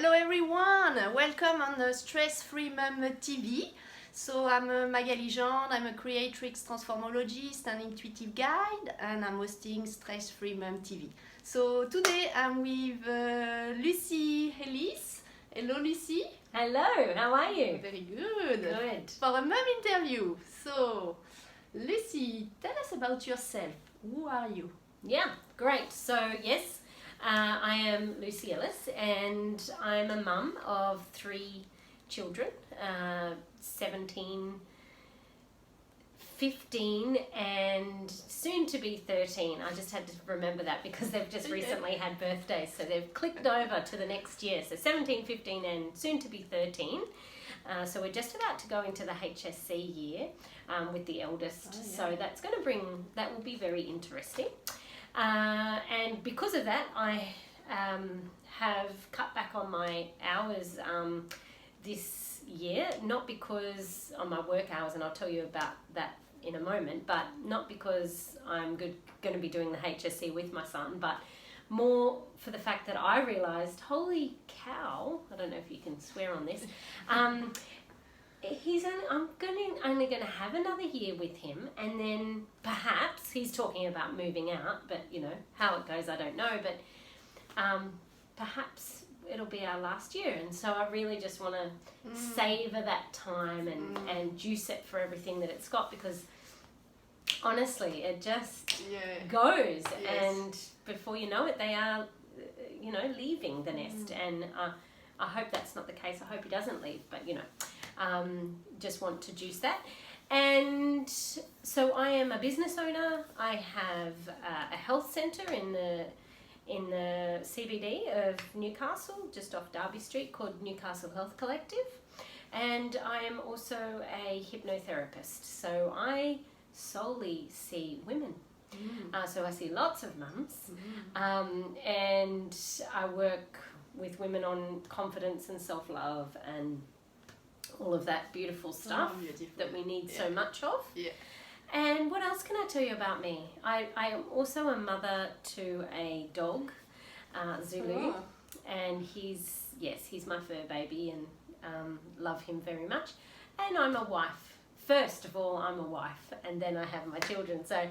Hello everyone, welcome on the Stress Free Mum TV. So I'm Magali Jean, I'm a creatrix transformologist and intuitive guide, and I'm hosting Stress Free Mum TV. So today I'm with Lucy Ellis. Hello Lucy. Hello, how are you? Very good. Good. For a mum interview. So Lucy, tell us about yourself. Who are you? Yeah, great. So yes, I am Lucy Ellis and I'm a mum of 3 children, 17, 15 and soon to be 13. I just had to remember that because they've just recently had birthdays, so they've clicked over to the next year. So 17, 15 and soon to be 13. So we're just about to go into the HSC year with the eldest. Oh, yeah. So that will be very interesting. And because of that, I have cut back on my hours this year, not because on my work hours, and I'll tell you about that in a moment, but not because I'm going to be doing the HSC with my son, but more for the fact that I realised, holy cow, I don't know if you can swear on this, I'm only going to have another year with him, and then perhaps he's talking about moving out, but you know how it goes I don't know, but perhaps it'll be our last year, and so I really just want to savour that time and juice it for everything that it's got, because honestly it just goes. Yes. And before you know it they are leaving the nest, and I hope that's not the case. I hope he doesn't leave, but just want to juice that. And so I am a business owner. I have a health centre in the CBD of Newcastle, just off Derby Street, called Newcastle Health Collective, and I am also a hypnotherapist. So I solely see women. So I see lots of mums, and I work with women on confidence and self-love and all of that beautiful stuff that we need so much of. Yeah. And what else can I tell you about me? I am also a mother to a dog, Zulu, and he's my fur baby, and love him very much. And I'm a wife. First of all, I'm a wife, and then I have my children. So,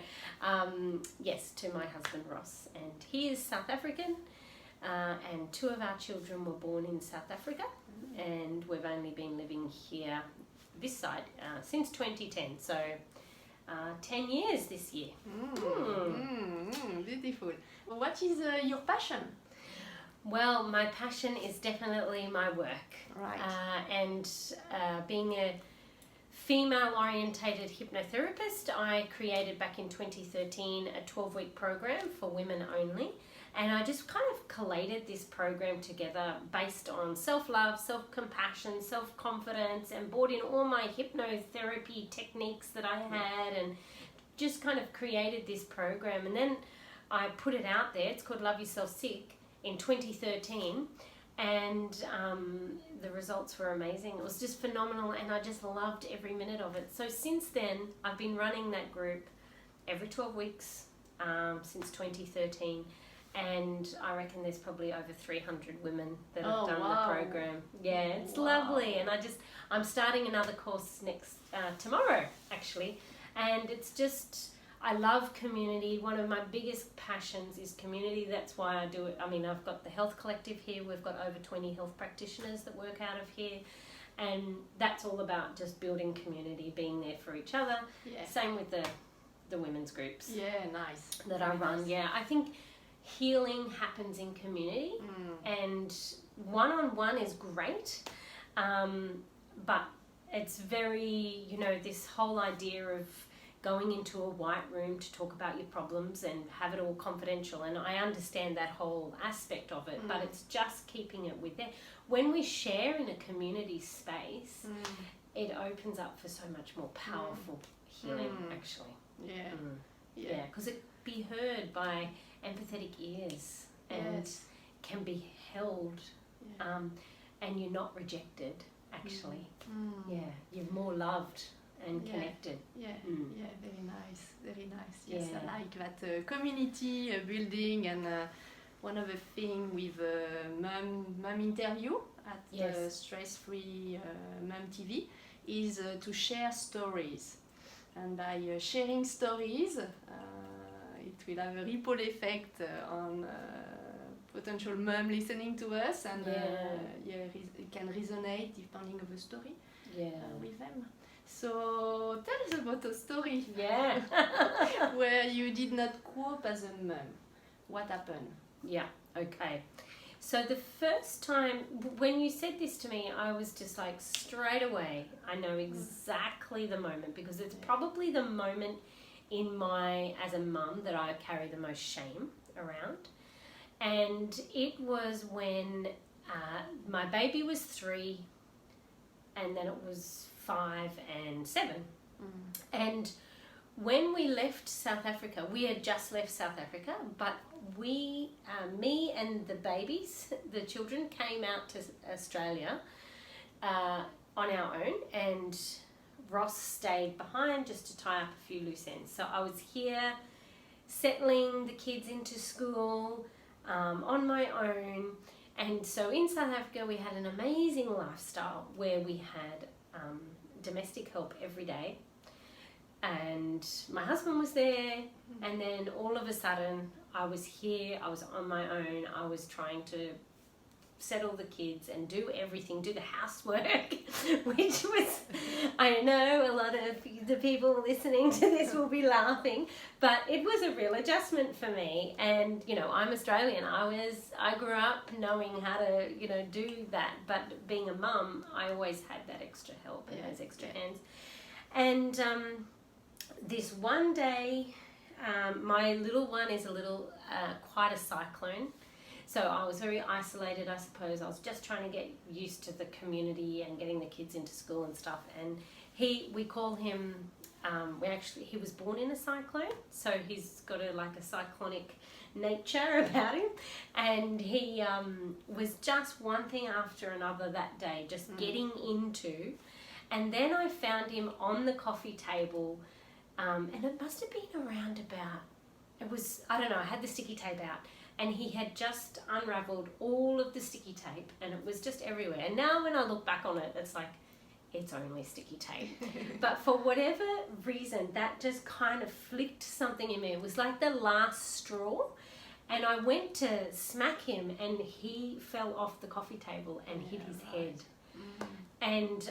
yes, to my husband Ross, and he is South African, and 2 of our children were born in South Africa, and we've only been living here this side since 2010. So. 10 years this year. Beautiful. What is your passion? Well, my passion is definitely my work. Right. And being a female-orientated hypnotherapist, I created back in 2013 a 12-week program for women only. And I just kind of collated this program together based on self-love, self-compassion, self-confidence, and brought in all my hypnotherapy techniques that I had, and just kind of created this program. And then I put it out there. It's called Love Yourself Sick in 2013. And the results were amazing. It was just phenomenal, and I just loved every minute of it. So since then, I've been running that group every 12 weeks since 2013. And I reckon there's probably over 300 women that have done the program. Yeah, it's lovely. And I'm starting another course tomorrow, actually. And it's just, I love community. One of my biggest passions is community. That's why I do it. I mean, I've got the Health Collective here. We've got over 20 health practitioners that work out of here. And that's all about just building community, being there for each other. Yeah. Same with the women's groups. Yeah, nice. That I run. Nice. Yeah, I think healing happens in community, and one-on-one is great, but it's very, this whole idea of going into a white room to talk about your problems and have it all confidential, and I understand that whole aspect of it, but it's just keeping it with there. When we share in a community space, it opens up for so much more powerful healing, actually. Yeah, because it be heard by empathetic ears and can be held, and you're not rejected, actually. You're more loved and connected. Very nice. Yes, I like that community building, and one of the things with mum mum interview at Yes. Stress-Free Mum TV is to share stories. And by sharing stories, it will have a ripple effect on potential mum listening to us, and it can resonate depending on the story with them. So tell us about a story where you did not cope as a mum. What happened? Yeah, okay. So the first time, when you said this to me, I was just like, straight away, I know exactly the moment, because it's probably the moment as a mum that I carry the most shame around. And it was when my baby was 3, and then it was 5 and 7. And when we left South Africa, we had just left South Africa, but me and the babies, the children, came out to Australia on our own, and Ross stayed behind just to tie up a few loose ends. So I was here settling the kids into school on my own. And so in South Africa, we had an amazing lifestyle where we had domestic help every day. And my husband was there, and then all of a sudden I was here, I was on my own, I was trying to settle the kids and do everything, do the housework, which was, I know a lot of the people listening to this will be laughing, but it was a real adjustment for me. And you know, I'm Australian, I grew up knowing how to, you know, do that, but being a mum, I always had that extra help and those extra hands. And this one day, my little one is quite a cyclone. So I was very isolated, I suppose. I was just trying to get used to the community and getting the kids into school and stuff. And we call him, he was born in a cyclone. So he's got a cyclonic nature about him. And he was just one thing after another that day, just getting into. And then I found him on the coffee table, and it must have been around I don't know, I had the sticky tape out, and he had just unraveled all of the sticky tape, and it was just everywhere. And now when I look back on it, it's like, it's only sticky tape. But for whatever reason, that just kind of flicked something in me. It was like the last straw. And I went to smack him, and he fell off the coffee table and hit his head. And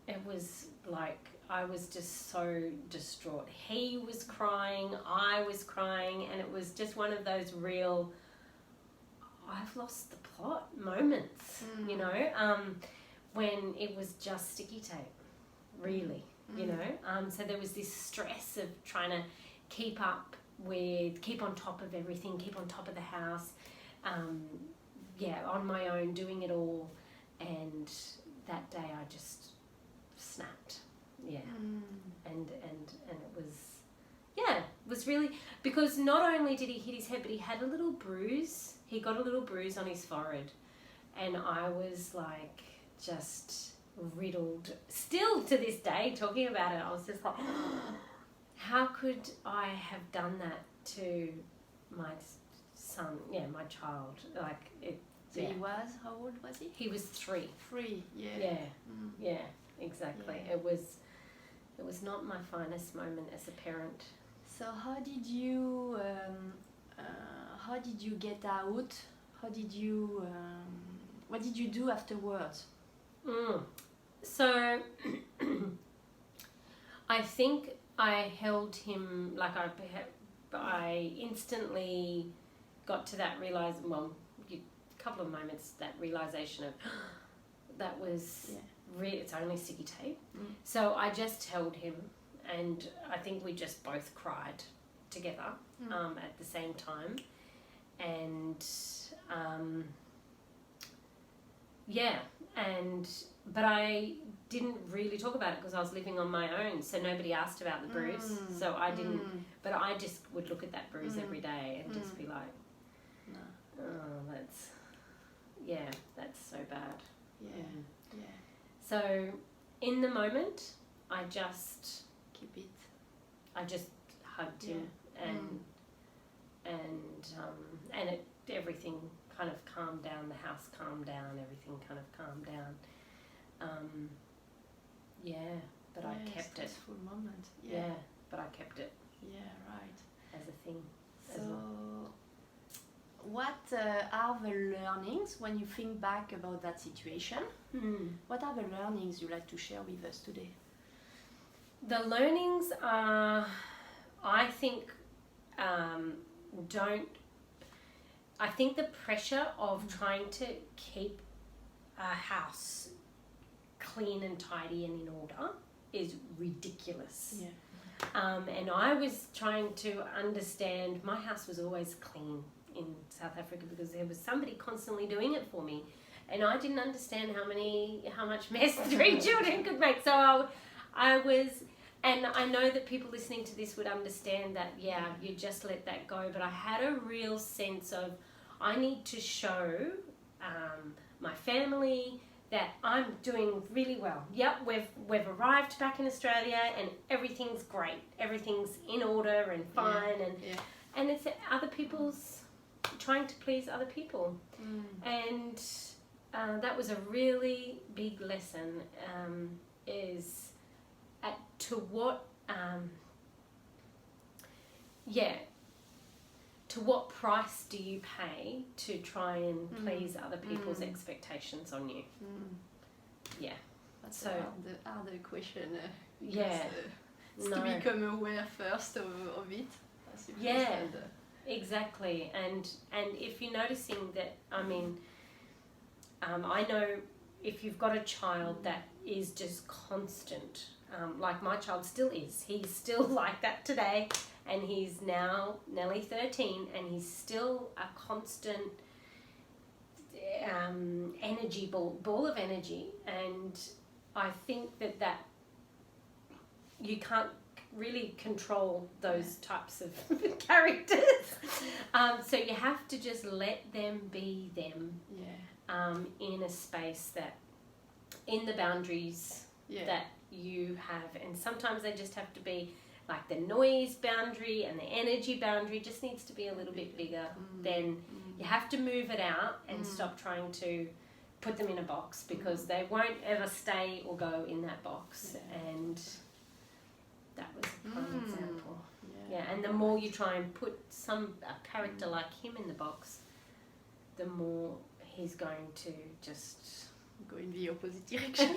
it was like, I was just so distraught. He was crying, I was crying, and it was just one of those real, I've lost the plot moments, you know, when it was just sticky tape, really, you know. So there was this stress of trying to keep on top of everything, keep on top of the house, on my own, doing it all. And that day I just snapped. And it was really, because not only did he hit his head, but he had a little bruise. He got a little bruise on his forehead, and I was like just riddled. Still to this day, talking about it, I was just like, how could I have done that to my son? Yeah, my child. Like it. So he was, how old was he? He was 3. 3, Yeah, exactly. Yeah. It was not my finest moment as a parent. So how did you get out? What did you do afterwards? So I think I held him, like I instantly got to that couple of moments, that realization of that was it's only sticky tape. So I just held him, and I think we just both cried together at the same time. And but I didn't really talk about it because I was living on my own, so nobody asked about the bruise. So I didn't, but I just would look at that bruise every day and just be like, oh, that's so bad. Yeah. So in the moment, I just hugged him, and everything kind of calmed down, the house calmed down, everything kind of calmed down. But I kept it. Stressful moment. Yeah, but I kept it. Yeah, right. As a thing. So, what are the learnings when you think back about that situation? What are the learnings you like to share with us today? The learnings are, I think, I think the pressure of trying to keep a house clean and tidy and in order is ridiculous. Yeah. And I was trying to understand, my house was always clean in South Africa because there was somebody constantly doing it for me. And I didn't understand how much mess 3 children could make. So I was, and I know that people listening to this would understand that, you just let that go. But I had a real sense of, I need to show my family that I'm doing really well. Yep, we've arrived back in Australia and everything's great. Everything's in order and fine, and it's other people's, trying to please other people. And that was a really big lesson, is to what price do you pay to try and please other people's expectations on you? Yeah. That's So the harder question. No. To become aware first of it. Yeah. Exactly. And if you're noticing that, I mean, I know if you've got a child that is just constant, like my child still is. He's still like that today. And he's now nearly 13, and he's still a constant energy ball of energy. And I think that you can't really control those types of characters. So you have to just let them be them. In a space that, in the boundaries that you have, and sometimes they just have to be. Like the noise boundary and the energy boundary just needs to be a little bit bigger. Then you have to move it out and stop trying to put them in a box, because they won't ever stay or go in that box. And that was a prime example. And the more you try and put a character like him in the box, the more he's going to just go in the opposite direction.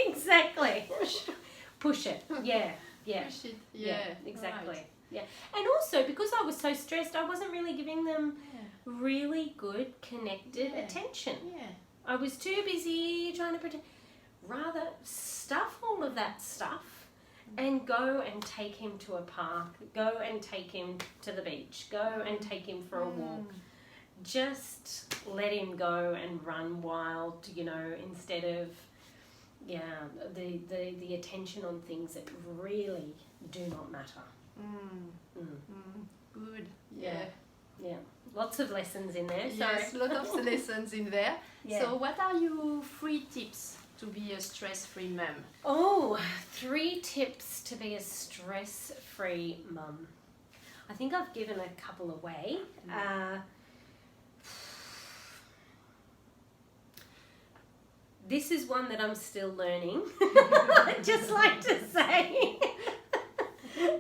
Exactly. Push it. Push it. Exactly. Right. Yeah. And also, because I was so stressed, I wasn't really giving them really good connected attention. I was too busy trying to pretend. Rather, stuff all of that stuff and go and take him to a park. Go and take him to the beach. Go and take him for a walk. Just let him go and run wild, instead of the attention on things that really do not matter. Good. Yeah. Lots of lessons in there. Yes, lots of lessons in there. So what are your 3 tips to be a stress-free mum? Oh, 3 tips to be a stress-free mum. I think I've given a couple away. This is one that I'm still learning, I'd just like to say.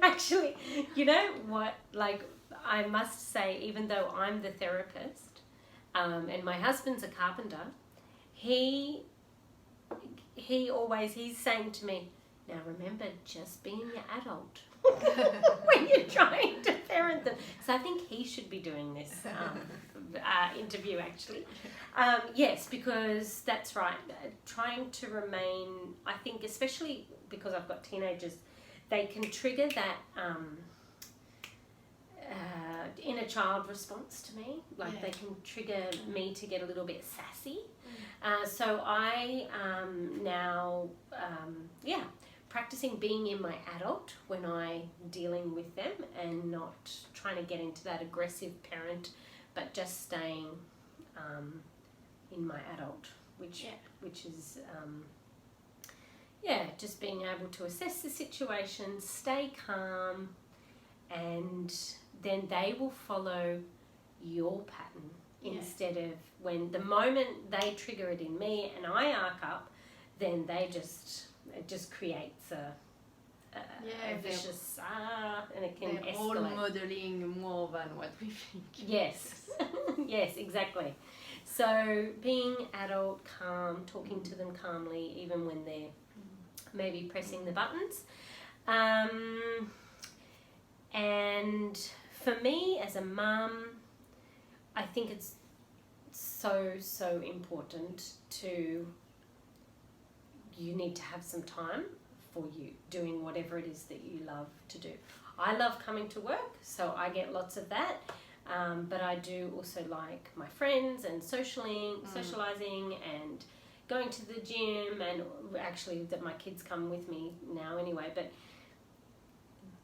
Actually, you know what? Like, I must say, even though I'm the therapist, and my husband's a carpenter, he's saying to me, now remember, just being your adult when you're trying to parent them. So I think he should be doing this interview, actually. Yes, because that's right. Trying to remain, I think, especially because I've got teenagers, they can trigger that inner child response to me. Like they can trigger me to get a little bit sassy. So I now, practicing being in my adult when I'm dealing with them, and not trying to get into that aggressive parent, but just staying in my adult, which is just being able to assess the situation, stay calm, and then they will follow your pattern instead of when the moment they trigger it in me and I arc up, then it just creates a vicious and it can they're escalate. all modeling more than what we think. Yes, yes, exactly. So being adult, calm, talking to them calmly, even when they're maybe pressing the buttons. And for me as a mum, I think it's so important you need to have some time for you doing whatever it is that you love to do. I love coming to work, so I get lots of that. But I do also like my friends and socializing and going to the gym, and actually that my kids come with me now anyway. But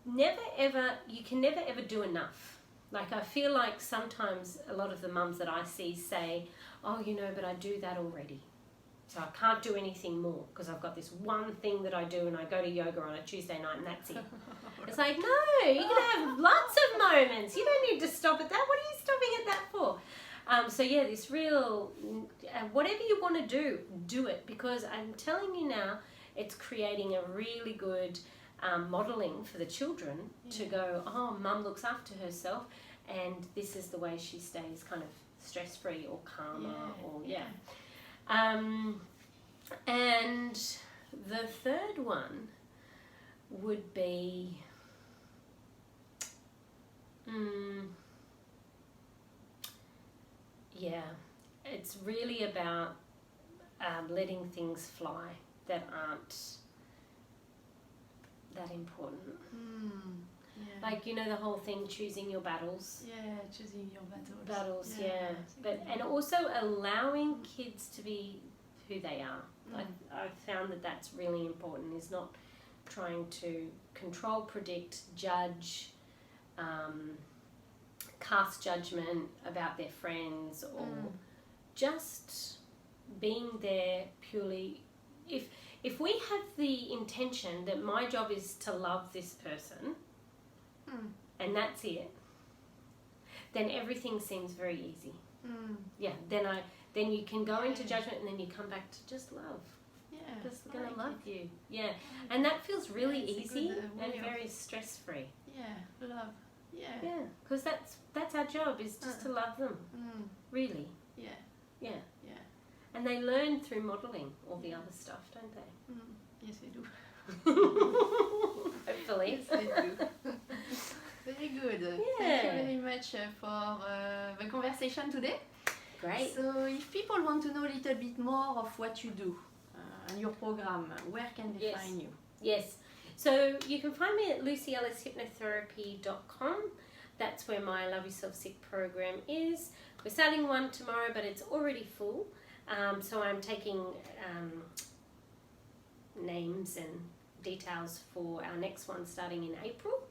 you can never ever do enough. Like I feel like sometimes a lot of the mums that I see say, oh, but I do that already. So I can't do anything more because I've got this one thing that I do, and I go to yoga on a Tuesday night and that's it. It's like, no, you're going to have lots of moments. You don't need to stop at that. What are you stopping at that for? So yeah, this real, whatever you want to do it, because I'm telling you now, it's creating a really good modelling for the children to go, oh, mum looks after herself, and this is the way she stays kind of stress-free or calmer and the third one would be it's really about letting things fly that aren't that important. Like, the whole thing, choosing your battles. Yeah, choosing your battles. But and also allowing kids to be who they are. I've found that that's really important, is not trying to control, predict, judge, cast judgment about their friends, or just being there purely. If we have the intention that my job is to love this person, and that's it, then everything seems very easy. Yeah, then you can go into judgment, and then you come back to just love. Yeah, just gonna love you. Yeah, and that feels really easy and very stress-free. Yeah, love. Yeah, because that's our job, is just to love them. Really. Yeah. And they learn through modelling all the other stuff, don't they? Yes, they do. Hopefully. Yes, they do. Very good. Thank you very much for the conversation today. Great. So if people want to know a little bit more of what you do and your program, where can they find you? Yes. So you can find me at lucyellishypnotherapy.com. That's where my Love Yourself Sick program is. We're starting one tomorrow, but it's already full. So I'm taking names and details for our next one starting in April.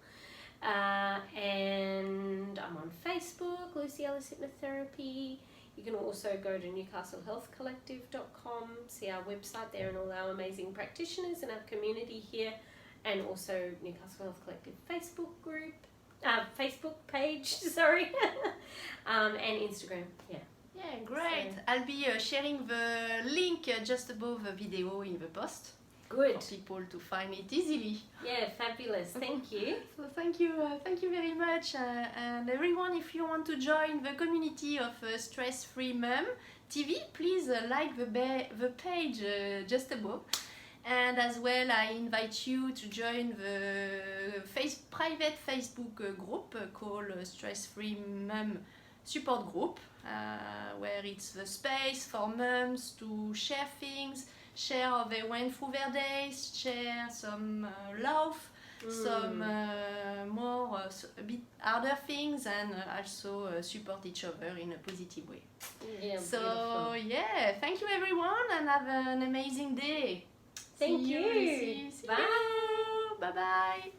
And I'm on Facebook, Lucy Ellis Hypnotherapy. You can also go to newcastlehealthcollective.com, see our website there and all our amazing practitioners and our community here, and also Newcastle Health Collective Facebook group, Facebook page, sorry, and Instagram, Yeah, great. So, I'll be sharing the link just above the video in the post. Good. For people to find it easily. Yeah, fabulous. Thank you. So thank you very much. And everyone, if you want to join the community of Stress Free Mum TV, please like the page just above. And as well, I invite you to join the private Facebook group called Stress Free Mum Support Group, where it's the space for mums to share things, share how they went through their days, share some love, some more a bit harder things, and also support each other in a positive way. Yeah, so beautiful. Yeah, thank you everyone, and have an amazing day. Thank you. See you. Bye. Bye bye.